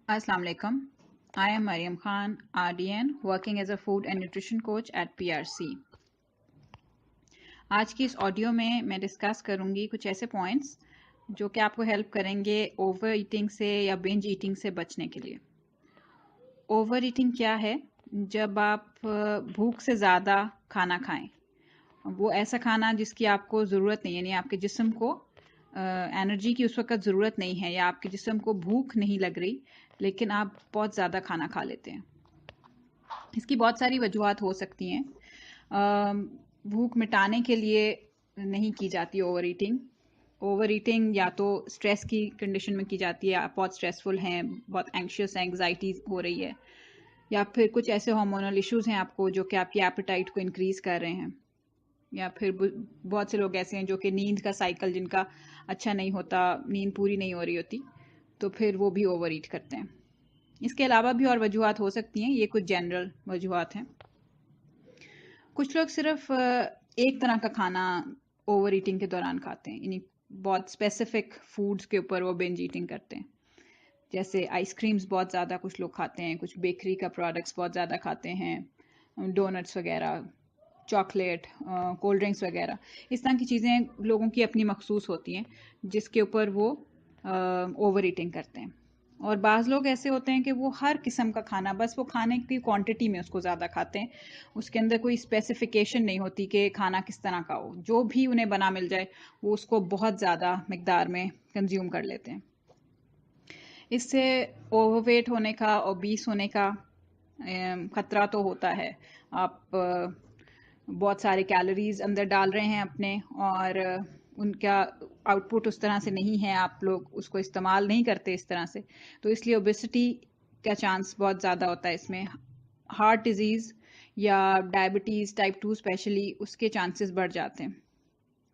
Assalamu alaikum. I am Mariam Khan, RDN, working as a food and nutrition coach at PRC. आज की इस audio में मैं discuss करूंगी कुछ ऐसे पॉइंट्स जो कि आपको हेल्प करेंगे ओवर ईटिंग से या बिंज ईटिंग से बचने के लिए। ओवर ईटिंग क्या है? जब आप भूख से ज़्यादा खाना खाएं, वो ऐसा खाना जिसकी आपको ज़रूरत नहीं, यानी आपके जिस्म को एनर्जी की उस वक्त ज़रूरत नहीं है या आपके जिस्म को भूख नहीं लग रही, लेकिन आप बहुत ज़्यादा खाना खा लेते हैं। इसकी बहुत सारी वजूहात हो सकती हैं। भूख मिटाने के लिए नहीं की जाती ओवर ईटिंग। ओवर ईटिंग या तो स्ट्रेस की कंडीशन में की जाती है, आप बहुत स्ट्रेसफुल हैं, बहुत एंग्शियस हैं, एंग्जाइटी हो रही है, या फिर कुछ ऐसे हार्मोनल इश्यूज हैं आपको जो कि आपकी एपेटाइट को इंक्रीज कर रहे हैं, या फिर बहुत से लोग ऐसे हैं जो कि नींद का साइकिल जिनका अच्छा नहीं होता, नींद पूरी नहीं हो रही होती, तो फिर वो भी ओवर ईट करते हैं। इसके अलावा भी और वजूहात हो सकती हैं, ये कुछ जनरल वजूहात हैं। कुछ लोग सिर्फ एक तरह का खाना ओवर ईटिंग के दौरान खाते हैं, यानी बहुत स्पेसिफिक फूड्स के ऊपर वो बिंज ईटिंग करते हैं। जैसे आइसक्रीम्स बहुत ज़्यादा कुछ लोग खाते हैं, कुछ बेकरी का प्रोडक्ट्स बहुत ज़्यादा खाते हैं, डोनट्स वगैरह, चॉकलेट, कोल्ड ड्रिंक्स वगैरह। इस तरह की चीज़ें लोगों की अपनी मखसूस होती हैं जिसके ऊपर वो ओवर ईटिंग करते हैं। और बाज़ लोग ऐसे होते हैं कि वो हर किस्म का खाना, बस वो खाने की क्वांटिटी में उसको ज़्यादा खाते हैं, उसके अंदर कोई स्पेसिफिकेशन नहीं होती कि खाना किस तरह का हो, जो भी उन्हें बना मिल जाए वो उसको बहुत ज़्यादा मिकदार में कंज्यूम कर लेते हैं। इससे ओवरवेट होने का, ओबीस होने का खतरा तो होता है। आप बहुत सारे कैलोरीज अंदर डाल रहे हैं अपने, और उनका आउटपुट उस तरह से नहीं है, आप लोग उसको इस्तेमाल नहीं करते इस तरह से, तो इसलिए ओबेसिटी का चांस बहुत ज़्यादा होता है इसमें। हार्ट डिजीज़ या डायबिटीज़ टाइप 2 स्पेशली, उसके चांसेस बढ़ जाते हैं।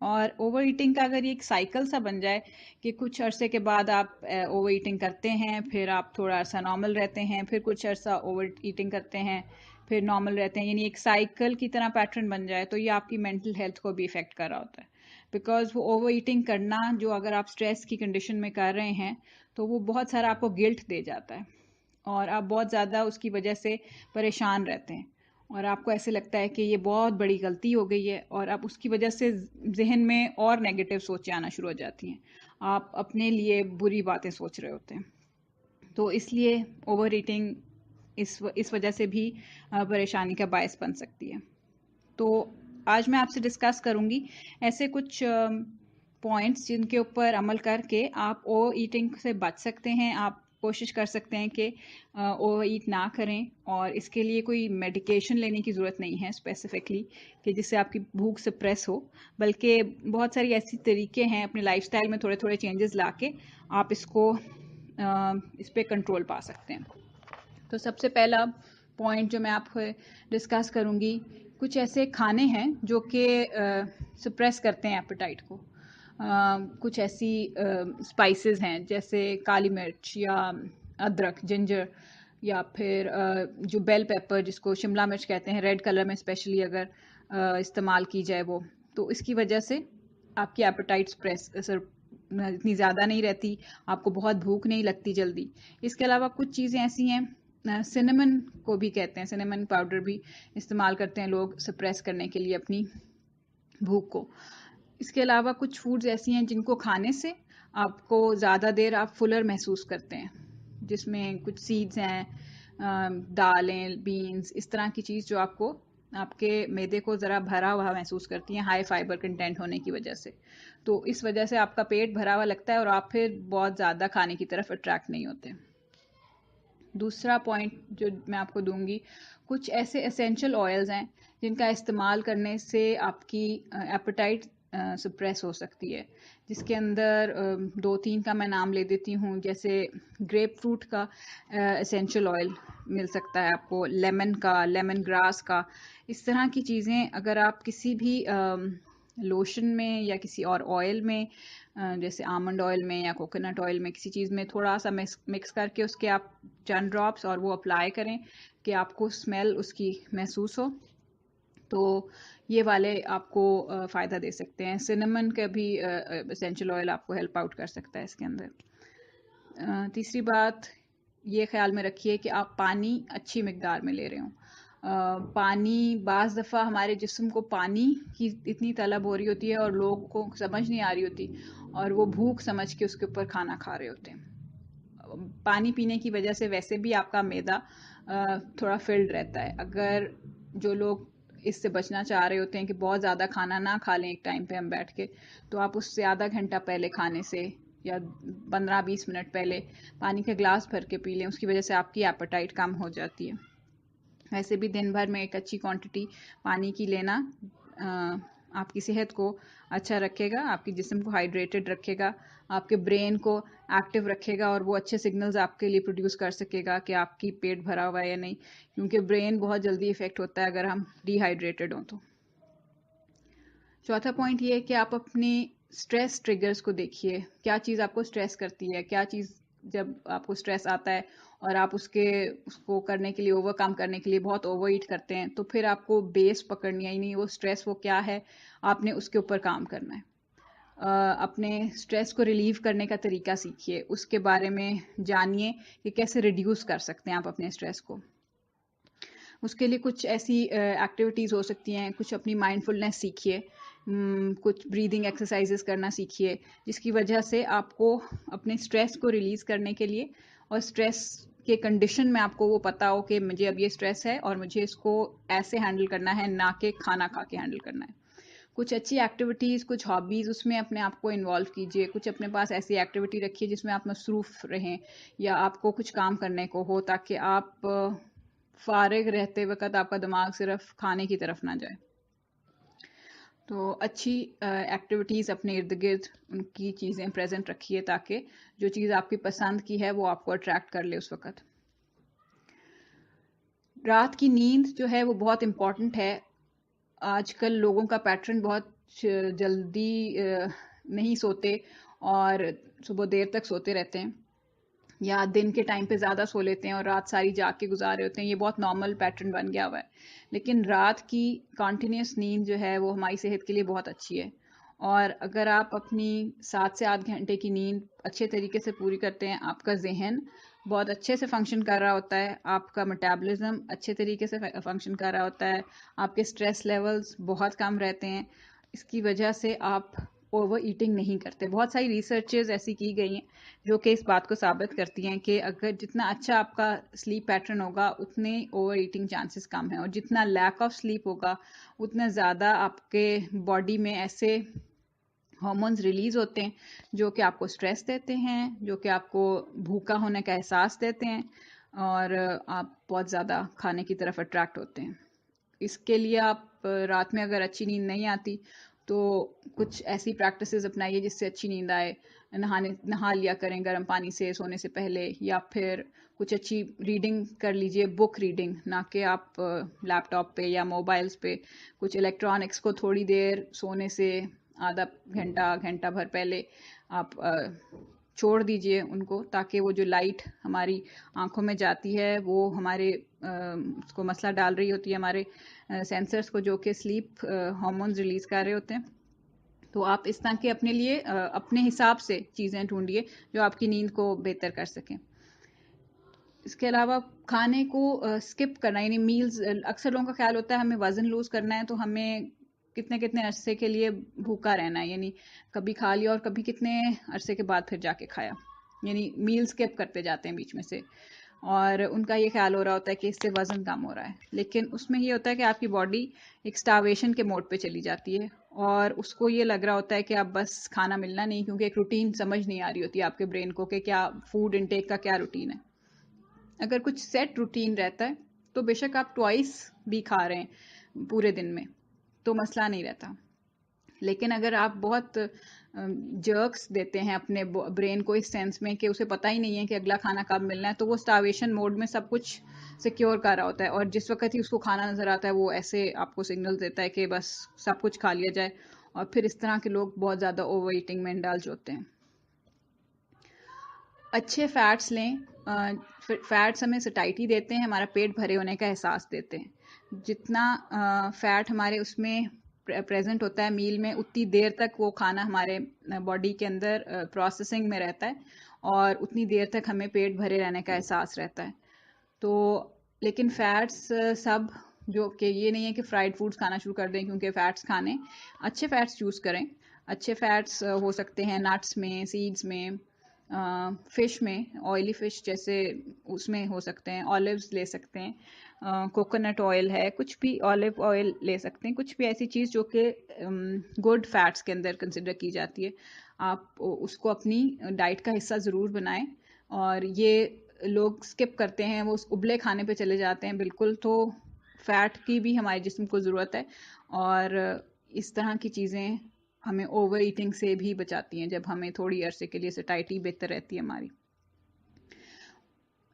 और ओवर ईटिंग का अगर ये एक साइकिल सा बन जाए कि कुछ अरसे के बाद आप ओवर ईटिंग करते हैं, फिर आप थोड़ा अरसा नॉर्मल रहते हैं, फिर कुछ अरसा ओवर ईटिंग करते हैं, फिर नॉर्मल रहते हैं, यानी एक साइकिल की तरह पैटर्न बन जाए, तो ये आपकी मेंटल हेल्थ को भी इफ़ेक्ट कर रहा होता है। बिकॉज वो ओवर ईटिंग करना, जो अगर आप स्ट्रेस की कंडीशन में कर रहे हैं, तो वो बहुत सारा आपको गिल्ट दे जाता है और आप बहुत ज़्यादा उसकी वजह से परेशान रहते हैं, और आपको ऐसे लगता है कि ये बहुत बड़ी गलती हो गई है, और अब उसकी वजह से जहन में और नेगेटिव सोचें आना शुरू हो जाती हैं, आप अपने लिए बुरी बातें सोच रहे होते हैं। तो इसलिए ओवर ईटिंग इस वजह से भी परेशानी का बायस बन सकती है। तो आज मैं आपसे डिस्कस करूंगी ऐसे कुछ पॉइंट्स जिनके ऊपर अमल करके आप ओवर ईटिंग से बच सकते हैं। आप कोशिश कर सकते हैं कि ओवर ईट ना करें, और इसके लिए कोई मेडिकेशन लेने की ज़रूरत नहीं है स्पेसिफिकली कि जिससे आपकी भूख सप्रेस हो, बल्कि बहुत सारी ऐसी तरीके हैं अपने लाइफस्टाइल में थोड़े थोड़े चेंजेस लाके आप इसको इस पर कंट्रोल पा सकते हैं। तो सबसे पहला पॉइंट जो मैं आपको डिस्कस करूंगी, कुछ ऐसे खाने हैं जो कि सप्रेस करते हैं एपेटाइट को। कुछ ऐसी स्पाइसेस हैं जैसे काली मिर्च या अदरक, जिंजर, या फिर जो बेल पेपर जिसको शिमला मिर्च कहते हैं, रेड कलर में स्पेशली अगर इस्तेमाल की जाए वो, तो इसकी वजह से आपकी एपेटाइट स्प्रेस इतनी ज़्यादा नहीं रहती, आपको बहुत भूख नहीं लगती जल्दी। इसके अलावा कुछ चीज़ें ऐसी हैं, सिनेमन को भी कहते हैं, सिनेमन पाउडर भी इस्तेमाल करते हैं लोग सप्रेस करने के लिए अपनी भूख को। इसके अलावा कुछ फूड्स ऐसी हैं जिनको खाने से आपको ज़्यादा देर आप फुलर महसूस करते हैं, जिसमें कुछ सीड्स हैं, दालें, बीन्स, इस तरह की चीज़ जो आपको आपके मैदे को ज़रा भरा हुआ महसूस करती हैं हाई फाइबर कंटेंट होने की वजह से। तो इस वजह से आपका पेट भरा हुआ लगता है और आप फिर बहुत ज़्यादा खाने की तरफ अट्रैक्ट नहीं होते। दूसरा पॉइंट जो मैं आपको दूंगी, कुछ ऐसे एसेंशियल ऑयल्स हैं जिनका इस्तेमाल करने से आपकी एपेटाइट सप्रेस हो सकती है, जिसके अंदर दो तीन का मैं नाम ले देती हूँ। जैसे ग्रेप फ्रूट का एसेंशियल ऑयल मिल सकता है आपको, लेमन का, लेमन ग्रास का। इस तरह की चीज़ें अगर आप किसी भी लोशन में या किसी और ऑयल में, जैसे आमंड ऑयल में या कोकोनट ऑयल में, किसी चीज़ में थोड़ा सा मिक्स करके उसके आप चंद ड्रॉप्स और वो अप्लाई करें कि आपको स्मेल उसकी महसूस हो, तो ये वाले आपको फ़ायदा दे सकते हैं। सिनेमन का भी एसेंशियल ऑयल आपको हेल्प आउट कर सकता है इसके अंदर। तीसरी बात, ये ख्याल में रखिए कि आप पानी अच्छी मिकदार में ले रहे हो। पानी बाज़ दफ़ा हमारे जिस्म को पानी की इतनी तलब हो रही होती है और लोगों को समझ नहीं आ रही होती, और वो भूख समझ के उसके ऊपर खाना खा रहे होते हैं। पानी पीने की वजह से वैसे भी आपका मैदा थोड़ा फिल्ड रहता है। अगर जो लोग इससे बचना चाह रहे होते हैं कि बहुत ज़्यादा खाना ना खा लें एक टाइम पे हम बैठ के, तो आप उससे आधा घंटा पहले खाने से या 15-20 मिनट पहले पानी का ग्लास भर के पी लें। उसकी वजह से आपकी एपेटाइट कम हो जाती है। वैसे भी दिन भर में एक अच्छी क्वांटिटी पानी की लेना आपकी सेहत को अच्छा रखेगा, आपके जिस्म को हाइड्रेटेड रखेगा, आपके ब्रेन को एक्टिव रखेगा, और वो अच्छे सिग्नल्स आपके लिए प्रोड्यूस कर सकेगा कि आपकी पेट भरा हुआ है या नहीं, क्योंकि ब्रेन बहुत जल्दी इफ़ेक्ट होता है अगर हम डिहाइड्रेटेड हों तो। चौथा पॉइंट ये है कि आप अपनी स्ट्रेस ट्रिगर्स को देखिए। क्या चीज़ आपको स्ट्रेस करती है? क्या चीज़ जब आपको स्ट्रेस आता है और आप उसको करने के लिए, ओवरकम करने के लिए बहुत ओवर ईट करते हैं, तो फिर आपको बेस पकड़नी है, नहीं वो स्ट्रेस वो क्या है, आपने उसके ऊपर काम करना है। अपने स्ट्रेस को रिलीव करने का तरीका सीखिए, उसके बारे में जानिए कि कैसे रिड्यूस कर सकते हैं आप अपने स्ट्रेस को। उसके लिए कुछ ऐसी एक्टिविटीज़ हो सकती हैं, कुछ अपनी माइंडफुलनेस सीखिए, कुछ ब्रीदिंग एक्सरसाइजेस करना सीखिए, जिसकी वजह से आपको अपने स्ट्रेस को रिलीज़ करने के लिए, और स्ट्रेस के कंडीशन में आपको वो पता हो कि मुझे अब ये स्ट्रेस है और मुझे इसको ऐसे हैंडल करना है, ना कि खाना खा के हैंडल करना है। कुछ अच्छी एक्टिविटीज़, कुछ हॉबीज़, उसमें अपने आप को इन्वॉल्व कीजिए। कुछ अपने पास ऐसी एक्टिविटी रखिए जिसमें आप मसरूफ़ रहें या आपको कुछ काम करने को हो, ताकि आप फारिग रहते वक्त आपका दिमाग सिर्फ खाने की तरफ ना जाए। तो अच्छी एक्टिविटीज़ अपने इर्द गिर्द उनकी चीज़ें प्रेजेंट रखिए, ताकि जो चीज़ आपकी पसंद की है वो आपको अट्रैक्ट कर ले उस वक्त। रात की नींद जो है वो बहुत इम्पॉर्टेंट है। आजकल लोगों का पैटर्न बहुत जल्दी नहीं सोते और सुबह देर तक सोते रहते हैं, या दिन के टाइम पे ज़्यादा सो लेते हैं और रात सारी जाग के गुजार रहे होते हैं। ये बहुत नॉर्मल पैटर्न बन गया हुआ है, लेकिन रात की कॉन्टीन्यूस नींद जो है वो हमारी सेहत के लिए बहुत अच्छी है। और अगर आप अपनी 7 से 8 घंटे की नींद अच्छे तरीके से पूरी करते हैं, आपका जहन बहुत अच्छे से फंक्शन कर रहा होता है, आपका मेटाबॉलिज्म अच्छे तरीके से फंक्शन कर रहा होता है, आपके स्ट्रेस लेवल्स बहुत कम रहते हैं। इसकी वजह से आप ओवर ईटिंग नहीं करते। बहुत सारी रिसर्चेज ऐसी की गई हैं जो कि इस बात को साबित करती हैं कि अगर जितना अच्छा आपका स्लीप पैटर्न होगा, उतने ओवर ईटिंग चांसेस कम हैं, और जितना लैक ऑफ स्लीप होगा उतना ज़्यादा आपके बॉडी में ऐसे हार्मोन्स रिलीज होते हैं जो कि आपको स्ट्रेस देते हैं, जो कि आपको भूखा होने का एहसास देते हैं, और आप बहुत ज़्यादा खाने की तरफ अट्रैक्ट होते हैं। इसके लिए आप रात में अगर अच्छी नींद नहीं आती तो कुछ ऐसी प्रैक्टिसेस अपनाइए जिससे अच्छी नींद आए। नहा लिया करें गर्म पानी से सोने से पहले, या फिर कुछ अच्छी रीडिंग कर लीजिए, बुक रीडिंग, ना कि आप लैपटॉप पे या मोबाइल्स पे। कुछ इलेक्ट्रॉनिक्स को थोड़ी देर सोने से आधा घंटा घंटा भर पहले आप छोड़ दीजिए उनको, ताकि वो जो लाइट हमारी आंखों में जाती है वो हमारे उसको मसला डाल रही होती है हमारे सेंसर्स को, जो कि स्लीप हार्मोन्स रिलीज कर रहे होते हैं। तो आप इस तरह के अपने लिए अपने हिसाब से चीज़ें ढूंढिए जो आपकी नींद को बेहतर कर सकें। इसके अलावा खाने को स्किप करना, यानी मील्स, अक्सर लोगों का ख्याल होता है हमें वज़न लूज़ करना है तो हमें कितने कितने अरसे के लिए भूखा रहना है, यानी कभी खा लिया और कभी कितने अरसे के बाद फिर जाके खाया, यानी मील स्किप करते जाते हैं बीच में से, और उनका ये ख्याल हो रहा होता है कि इससे वज़न कम हो रहा है। लेकिन उसमें ये होता है कि आपकी बॉडी एक स्टार्वेशन के मोड पे चली जाती है, और उसको ये लग रहा होता है कि अब बस खाना मिलना नहीं, क्योंकि एक रूटीन समझ नहीं आ रही होती है आपके ब्रेन को कि क्या फूड इनटेक का क्या रूटीन है। अगर कुछ सेट रूटीन रहता है तो बेशक आप ट्वाइस भी खा रहे हैं पूरे दिन में तो मसला नहीं रहता, लेकिन अगर आप बहुत जर्क्स देते हैं अपने ब्रेन को इस सेंस में कि उसे पता ही नहीं है कि अगला खाना कब मिलना है, तो वो स्टार्वेशन मोड में सब कुछ सिक्योर कर रहा होता है, और जिस वक्त ही उसको खाना नज़र आता है वो ऐसे आपको सिग्नल देता है कि बस सब कुछ खा लिया जाए, और फिर इस तरह के लोग बहुत ज़्यादा ओवर ईटिंग में इंडल्ज होते हैं। अच्छे फैट्स लें। फैट्स हमें सटाइटी देते हैं, हमारा पेट भरे होने का एहसास देते हैं। जितना फैट हमारे उसमें प्रेजेंट होता है मील में, उतनी देर तक वो खाना हमारे बॉडी के अंदर प्रोसेसिंग में रहता है, और उतनी देर तक हमें पेट भरे रहने का एहसास रहता है। तो लेकिन फैट्स सब, जो कि ये नहीं है कि फ्राइड फूड्स खाना शुरू कर दें, क्योंकि फैट्स खाने, अच्छे फैट्स चूज़ करें। अच्छे फैट्स हो सकते हैं नट्स में, सीड्स में, फ़िश में, ऑयली फ़िश जैसे उसमें हो सकते हैं, ऑलिव्स ले सकते हैं, कोकोनट ऑयल है, कुछ भी, ऑलिव ऑयल ले सकते हैं, कुछ भी ऐसी चीज़ जो कि गुड फैट्स के अंदर कंसिडर की जाती है। आप उसको अपनी डाइट का हिस्सा ज़रूर बनाएं। और ये लोग स्किप करते हैं, वो उस उबले खाने पे चले जाते हैं बिल्कुल। तो फैट की भी हमारे जिस्म को ज़रूरत है, और इस तरह की चीज़ें हमें ओवर ईटिंग से भी बचाती हैं, जब हमें थोड़ी अरसे के लिए सटाइटी बेहतर रहती है हमारी।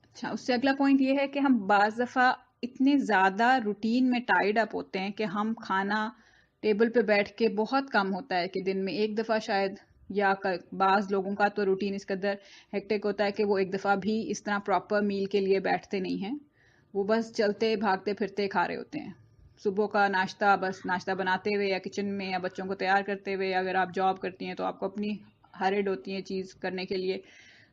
अच्छा, उससे अगला पॉइंट ये है कि हम बाज़ दफ़ा इतने ज़्यादा रूटीन में टाइड अप होते हैं कि हम खाना टेबल पे बैठ के, बहुत कम होता है कि दिन में एक दफ़ा शायद, या बाज़ लोगों का तो रूटीन इस कदर हेक्टिक होता है कि वो एक दफ़ा भी इस तरह प्रॉपर मील के लिए बैठते नहीं हैं। वो बस चलते भागते फिरते खा रहे होते हैं। सुबह का नाश्ता, बस नाश्ता बनाते हुए या किचन में, या बच्चों को तैयार करते हुए, अगर आप जॉब करती हैं तो आपको अपनी हरिड होती है चीज़ करने के लिए,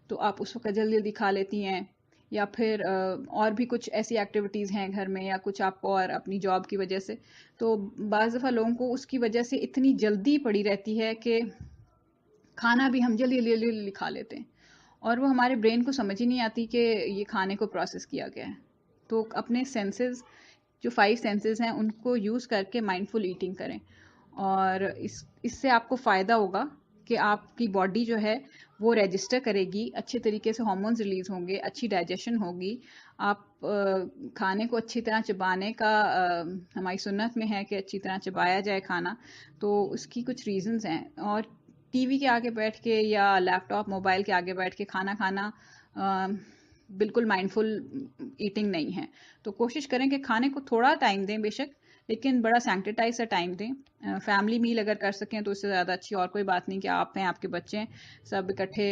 तो आप उस वक्त जल्दी जल्दी खा लेती हैं। या फिर और भी कुछ ऐसी एक्टिविटीज़ हैं घर में, या कुछ आपको और अपनी जॉब की वजह से, तो बाज़ दफ़ा लोगों को उसकी वजह से इतनी जल्दी पड़ी रहती है कि खाना भी हम जल्दी जल्दी जल्दी खा लेते हैं, और वो हमारे ब्रेन को समझ ही नहीं आती कि ये खाने को प्रोसेस किया गया है। तो अपने सेंसेस, जो 5 सेंसेस हैं, उनको यूज़ करके माइंडफुल ईटिंग करें, और इससे आपको फ़ायदा होगा कि आपकी बॉडी जो है वो रजिस्टर करेगी, अच्छे तरीके से हार्मोन्स रिलीज़ होंगे, अच्छी डाइजेशन होगी। आप खाने को अच्छी तरह चबाने का, हमारी सुन्नत में है कि अच्छी तरह चबाया जाए खाना, तो उसकी कुछ रीज़न्स हैं। और टीवी के आगे बैठ के या लैपटॉप मोबाइल के आगे बैठ के खाना खाना बिल्कुल माइंडफुल ईटिंग नहीं है। तो कोशिश करें कि खाने को थोड़ा टाइम दें बेशक, लेकिन बड़ा सैंक्टिटाइज सा टाइम दें। फैमिली मील अगर कर सकें तो इससे ज़्यादा अच्छी और कोई बात नहीं, कि आप हैं, आपके बच्चे हैं, सब इकट्ठे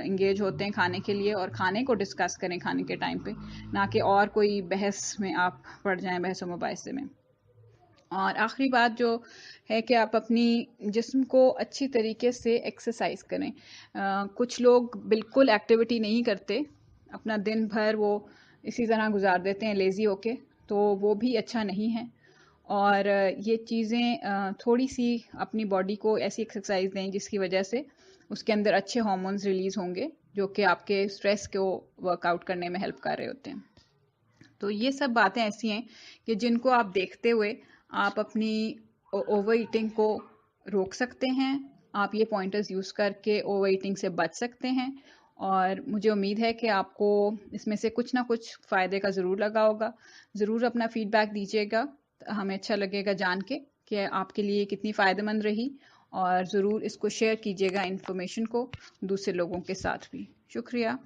इंगेज होते हैं खाने के लिए, और खाने को डिस्कस करें खाने के टाइम पे, ना कि और कोई बहस में आप पड़ जाएं, बहस व मुबाहिसे में। और आखिरी बात जो है कि आप अपनी जिस्म को अच्छी तरीके से एक्सरसाइज करें। कुछ लोग बिल्कुल एक्टिविटी नहीं करते, अपना दिन भर वो इसी तरह गुजार देते हैं लेज़ी होके, तो वो भी अच्छा नहीं है। और ये चीज़ें थोड़ी सी अपनी बॉडी को ऐसी एक्सरसाइज दें जिसकी वजह से उसके अंदर अच्छे हार्मोन्स रिलीज़ होंगे, जो कि आपके स्ट्रेस को वर्कआउट करने में हेल्प कर रहे होते हैं। तो ये सब बातें ऐसी हैं कि जिनको आप देखते हुए आप अपनी ओवर ईटिंग को रोक सकते हैं। आप ये पॉइंटर्स यूज़ करके ओवर ईटिंग से बच सकते हैं, और मुझे उम्मीद है कि आपको इसमें से कुछ ना कुछ फ़ायदे का ज़रूर लगा होगा। ज़रूर अपना फ़ीडबैक दीजिएगा, हमें अच्छा लगेगा जान के कि आपके लिए कितनी फ़ायदेमंद रही, और ज़रूर इसको शेयर कीजिएगा इन्फॉर्मेशन को दूसरे लोगों के साथ भी। शुक्रिया।